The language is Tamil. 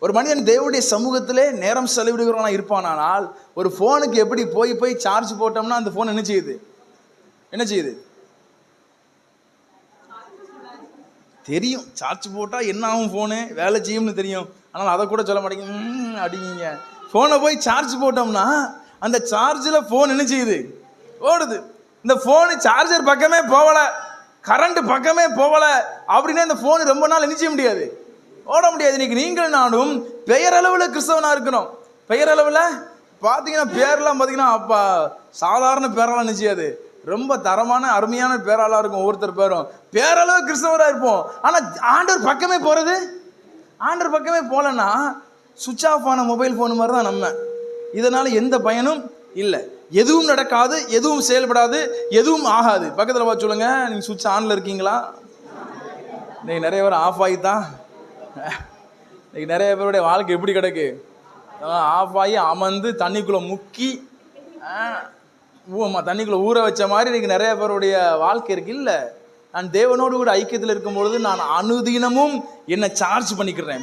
ஒரு மனிதன் தேவனுடைய சமூகத்திலே நேரம் செலவிடுகிறவனா இருப்பானால் ஒரு ஃபோனுக்கு எப்படி போய் போய் சார்ஜ் போட்டோம்னா அந்த ஃபோன் என்ன செய்யுது தெரியும். சார்ஜ் போட்டால் என்ன ஆகும், ஃபோனு வேலை செய்யும்னு தெரியும். ஆனால் அதை கூட சொல்ல மாட்டேங்க அப்படிங்க. ஃபோனை போய் சார்ஜ் போட்டோம்னா அந்த சார்ஜில் ஃபோன் என்ன செய்யுது, ஓடுது. இந்த ஃபோனு சார்ஜர் பக்கமே போகலை, கரண்ட் பக்கமே போகலை அப்படின்னா இந்த ஃபோனு ரொம்ப நாள் என்ன செய்ய முடியாது, ஓட முடியாது. இன்னைக்கு நீங்கள் நானும் பெயரளவில் கிறிஸ்தவனாக இருக்கணும். பெயரளவில் பார்த்தீங்கன்னா பேரெல்லாம் பார்த்தீங்கன்னா அப்பா சாதாரண பேரெல்லாம் நிச்சயாது, ரொம்ப தரமான அருமையான பேராளாக இருக்கும். ஒவ்வொருத்தர் பேரும் பேரளவு கிறிஸ்தவராக இருப்போம். ஆனால் ஆண்டவர் பக்கமே போகலன்னா சுவிட்ச் ஆஃப் ஆன மொபைல் ஃபோன் மாதிரி தான் நம்ம. இதனால் எந்த பயனும் இல்லை, எதுவும் நடக்காது, எதுவும் செயல்படாது, எதுவும் ஆகாது. பக்கத்தில் பார்த்து சொல்லுங்க, நீங்கள் சுவிட்ச் ஆனில் இருக்கீங்களா? இன்னைக்கு நிறைய பேர் ஆஃப் ஆகித்தான். இன்னைக்கு நிறைய பேருடைய வாழ்க்கை எப்படி கிடக்கு, ஆஃப் ஆகி அமர்ந்து தண்ணிக்குள்ளே முக்கி தண்ணிக்குள்ளே ஊற வச்ச மாதிரி இன்னைக்கு நிறைய பேருடைய வாழ்க்கை இருக்கு. இல்லை, நான் தேவனோடு கூட ஐக்கியத்தில் இருக்கும்பொழுது நான் அனுதினமும் என்னை சார்ஜ் பண்ணிக்கிறேன்.